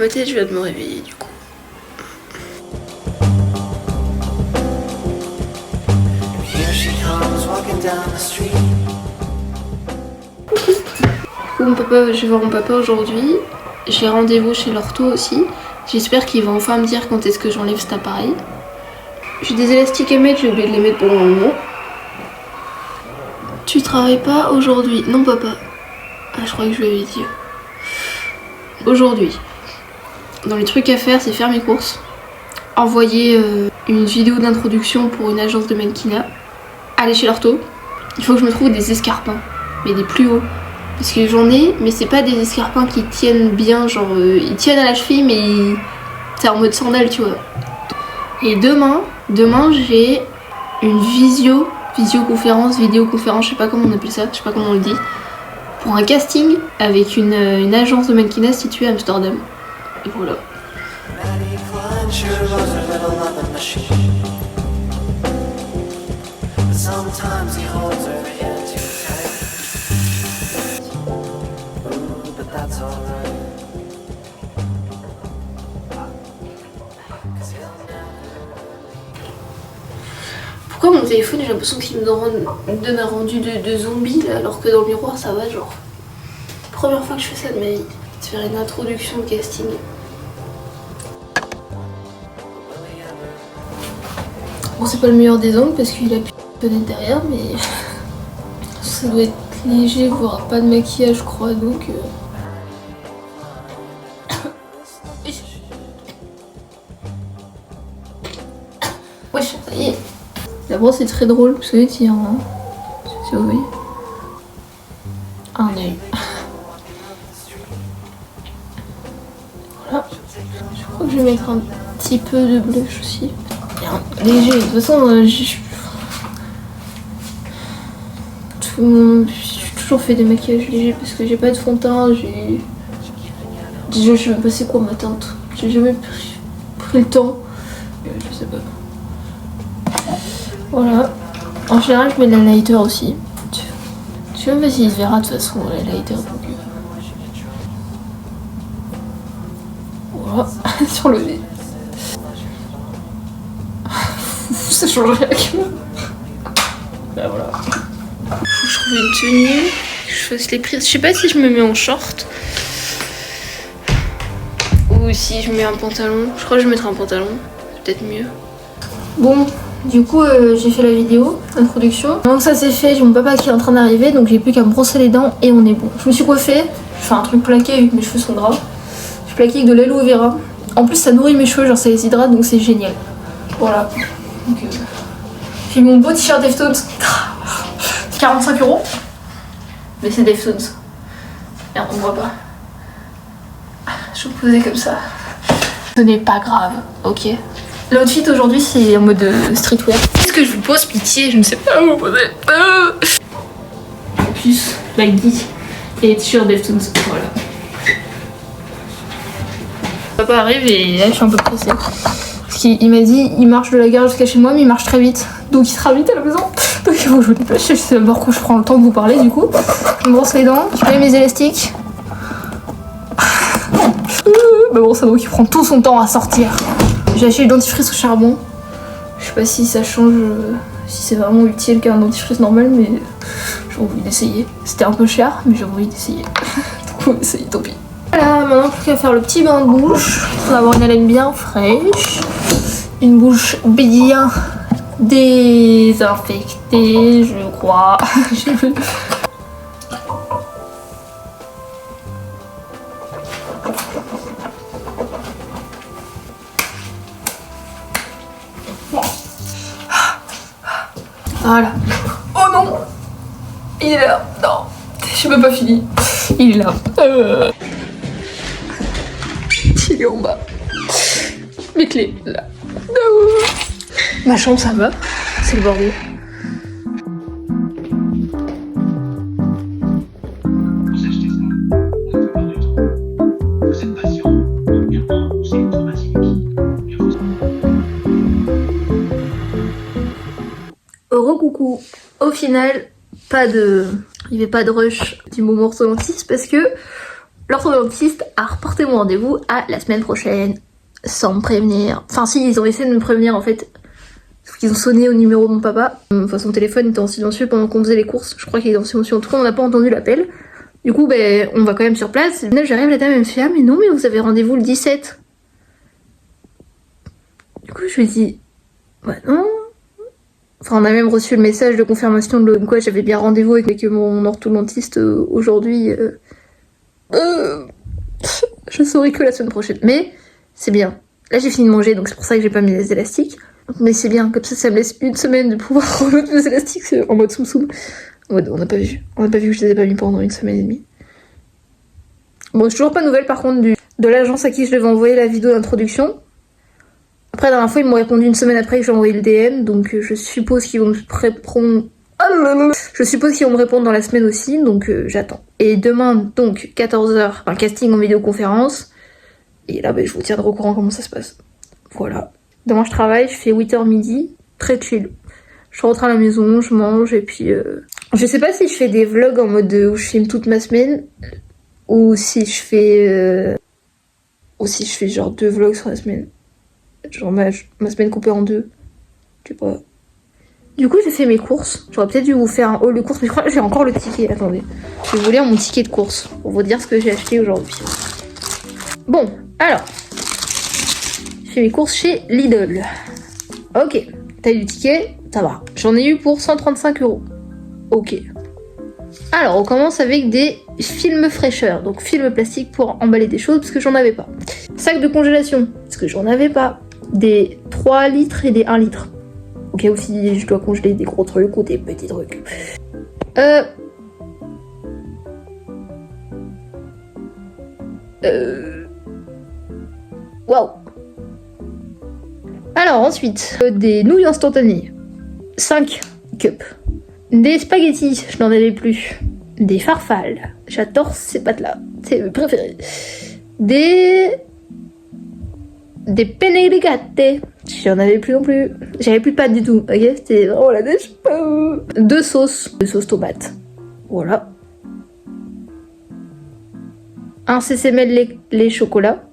ma tête, je viens de me réveiller du coup. Mon papa, je vais voir mon papa aujourd'hui. J'ai rendez-vous chez l'ortho aussi. J'espère qu'il va enfin me dire quand est-ce que j'enlève cet appareil. J'ai des élastiques à mettre, j'ai oublié de les mettre pour le moment. Tu travailles pas aujourd'hui? Non papa. Ah je crois que je lui avais dit. Aujourd'hui. Dans les trucs à faire, c'est faire mes courses. Envoyer une vidéo d'introduction pour une agence de mannequinat. Aller chez l'ortho. Il faut que je me trouve des escarpins. Mais des plus hauts. Parce que j'en ai, mais c'est pas des escarpins qui tiennent bien, genre ils tiennent à la cheville mais c'est en mode sandale tu vois. Et demain j'ai une vidéoconférence, je sais pas comment on appelle ça, je sais pas comment on le dit, pour un casting avec une agence de mannequinat située à Amsterdam. Et voilà. Pourquoi mon téléphone j'ai l'impression qu'il me donne un rendu de zombie là, alors que dans le miroir ça va genre. Première fois que je fais ça de ma vie, de faire une introduction de casting. Bon c'est pas le meilleur des angles parce qu'il a plus de fenêtre derrière mais ça doit être léger, voire pas de maquillage je crois donc... Wesh, ça y est. La brosse est très drôle, vous savez, il y a un... Si vous voyez. Un œil. Voilà. Je crois que je vais mettre un petit peu de blush aussi. Léger, de toute façon, j'ai toujours fait des maquillages légers parce que j'ai pas de fond de teint, Déjà, je sais même pas c'est quoi ma teinte. J'ai jamais pris le temps. Je sais pas. Voilà. En général, je mets de la lighter aussi. Je sais même pas s'il se verra de toute façon, la lighter. Donc... Voilà. Sur le nez. Ça change rien que moi. Bah voilà. Faut que je trouve une tenue, que je fasse les prises. Je sais pas si je me mets en short. Ou si je mets un pantalon. Je crois que je mettrai un pantalon. C'est peut-être mieux. Bon. Du coup, j'ai fait la vidéo d'introduction. Donc ça c'est fait, j'ai mon papa qui est en train d'arriver, donc j'ai plus qu'à me brosser les dents et on est bon. Je me suis coiffée, je fais un truc plaqué vu que mes cheveux sont gras. Je suis plaquée avec de l'aloe vera. En plus ça nourrit mes cheveux, genre ça les hydrate, donc c'est génial. Voilà. Donc, j'ai mon beau t-shirt Deftones. 45 €. Mais c'est Deftones. Merde, on voit pas. Je vais me poser comme ça. Ce n'est pas grave, ok. L'outfit aujourd'hui c'est en mode streetwear. Qu'est-ce que je vous pose pitié? Je ne sais pas où vous poser. En plus, like this. Et t-shirt Deftones, voilà. Papa arrive et là je suis un peu pressée. Parce qu'il m'a dit il marche de la gare jusqu'à chez moi mais il marche très vite. Donc il sera vite à la maison. Donc il faut que je me dépêche. Je sais d'abord que je prends le temps de vous parler du coup. Je me brosse les dents, je mets mes élastiques. Mais bon ça donc il prend tout son temps à sortir. J'ai acheté le dentifrice au charbon. Je sais pas si ça change, si c'est vraiment utile qu'un dentifrice normal, mais j'ai envie d'essayer. C'était un peu cher, mais j'ai envie d'essayer. Donc on va essayer, tant pis. Voilà, maintenant plus qu'à faire le petit bain de bouche pour avoir une haleine bien fraîche. Une bouche bien désinfectée, je crois. Voilà. Oh non! Il est là. Non. J'ai même pas fini. Il est là. Il est en bas. Mes clés, là. Ma chambre, ça va. C'est le bordel. Coucou. Au final, il n'y avait pas de rush du moment orthodontiste parce que L'orthodontiste a reporté mon rendez-vous à la semaine prochaine, sans me prévenir. Enfin si, ils ont essayé de me prévenir en fait. Parce qu'ils ont sonné au numéro de mon papa. Enfin son téléphone était en silencieux pendant qu'on faisait les courses. Je crois qu'il est en silencieux. En tout cas on n'a pas entendu l'appel. Du coup ben on va quand même sur place. Là j'arrive, la dame elle me fait ah mais non mais vous avez rendez-vous le 17. Du coup je lui dis bah non. Enfin on a même reçu le message de confirmation de quoi j'avais bien rendez-vous avec mon orthodontiste aujourd'hui. Je saurai que la semaine prochaine. Mais c'est bien. Là j'ai fini de manger donc c'est pour ça que j'ai pas mis les élastiques. Mais c'est bien, comme ça me laisse une semaine de pouvoir remettre mes élastiques en mode soum soum. En mode on n'a pas vu. On n'a pas vu que je les ai pas mis pendant une semaine et demie. Bon, j'ai toujours pas de nouvelles par contre de l'agence à qui je devais envoyer la vidéo d'introduction. Après la dernière fois ils m'ont répondu une semaine après que j'ai envoyé le DM, donc je suppose qu'ils vont me répondre. Je suppose qu'ils vont me répondre dans la semaine aussi, donc j'attends. Et demain, donc 14h, un casting en vidéoconférence. Et là, je vous tiendrai au courant comment ça se passe. Voilà. Demain, je travaille, je fais 8h midi, très chill. Je rentre à la maison, je mange, et puis... Je sais pas si je fais des vlogs en mode où je filme toute ma semaine, ou si je fais... genre 2 vlogs sur la semaine. Genre ma semaine coupée en 2. Je sais pas. Du coup, j'ai fait mes courses. J'aurais peut-être dû vous faire un haul de courses, mais je crois que j'ai encore le ticket. Attendez. Je vais vous lire mon ticket de course pour vous dire ce que j'ai acheté aujourd'hui. Bon, alors. J'ai fait mes courses chez Lidl. Ok. Taille du ticket, ça va. J'en ai eu pour 135 €. Ok. Alors, on commence avec des films fraîcheurs. Donc, films plastiques pour emballer des choses, parce que j'en avais pas. Sac de congélation, parce que j'en avais pas. Des 3 litres et des 1 litre. Au cas où si je dois congeler des gros trucs ou des petits trucs. Waouh. Alors ensuite, des nouilles instantanées. 5 cups. Des spaghettis, je n'en avais plus. Des farfales. J'adore ces pâtes-là. C'est mes préférés. Des penne rigate. J'en avais plus non plus. J'avais plus de pâtes du tout. Ok, c'était vraiment la neige. 2 sauces. 2 sauces tomates. Voilà. Un CCML lait chocolat.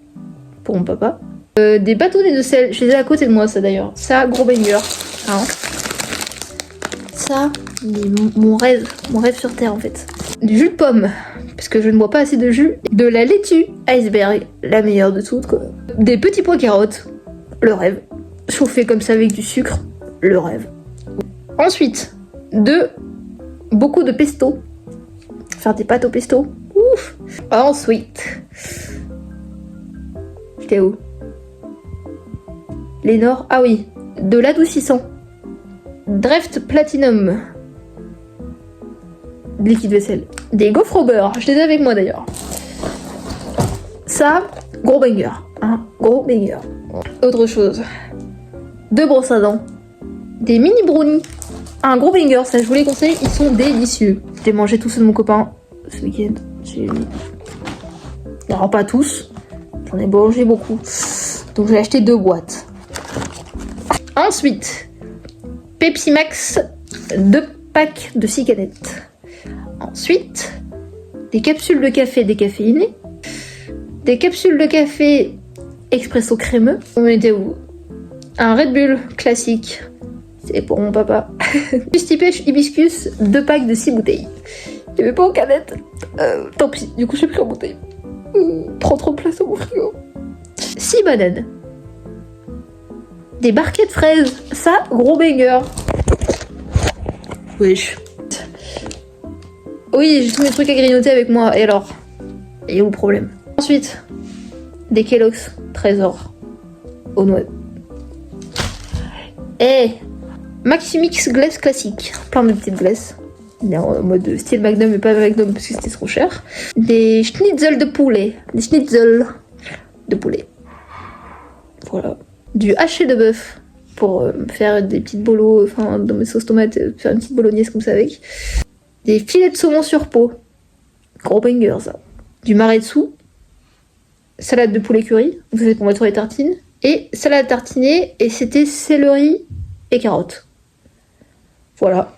Pour mon papa. Des bâtonnets de sel. Je les ai à côté de moi, ça d'ailleurs. Ça, gros banger. Hein. Ça, mon rêve sur terre en fait. Du jus de pomme, parce que je ne bois pas assez de jus. De la laitue iceberg, la meilleure de toutes quoi. Des petits pois carottes, le rêve. Chauffé comme ça avec du sucre, le rêve. Ensuite, beaucoup de pesto. Faire des pâtes au pesto. Ouf. Ensuite, j'étais où? Lénore, ah oui, de l'adoucissant. Dreft Platinum. De liquide vaisselle. Des gaufres au beurre. Je les ai avec moi d'ailleurs. Ça, gros banger. Hein, gros banger. Autre chose. 2 brosses à dents. Des mini brownies. Un gros banger, ça je vous les conseille, ils sont délicieux. J'ai mangé tous ceux de mon copain ce week-end. Alors pas tous. J'en ai mangé beaucoup. Donc j'ai acheté 2 boîtes. Ensuite. Pepsi Max, 2 packs de 6 canettes. Ensuite, des capsules de café décaféinées. Des capsules de café expresso crémeux. On était où? Un Red Bull classique. C'est pour mon papa. Juste pêche hibiscus, 2 packs de 6 bouteilles. Il n'y avait pas en canette. Tant pis, du coup j'ai pris en bouteille. Trop de place dans mon frigo. 6 bananes. Des barquettes fraises, ça, gros banger. Wesh. Oui, j'ai tous mes trucs à grignoter avec moi, et alors? Et où le problème? Ensuite, des Kellogg's Trésor aux noix. Et Maximix glace classique, plein de petites glaces. En mode style Magnum, mais pas Magnum parce que c'était trop cher. Des schnitzel de poulet. Des schnitzel de poulet. Voilà. Du haché de bœuf pour faire des petites bolos, enfin dans mes sauces tomates, faire une petite bolognaise comme ça avec. Des filets de saumon sur peau, gros banger ça. Du maretsu, salade de poulet curry, vous savez pour mettre les tartines, et salade tartinée, et c'était céleri et carottes. Voilà.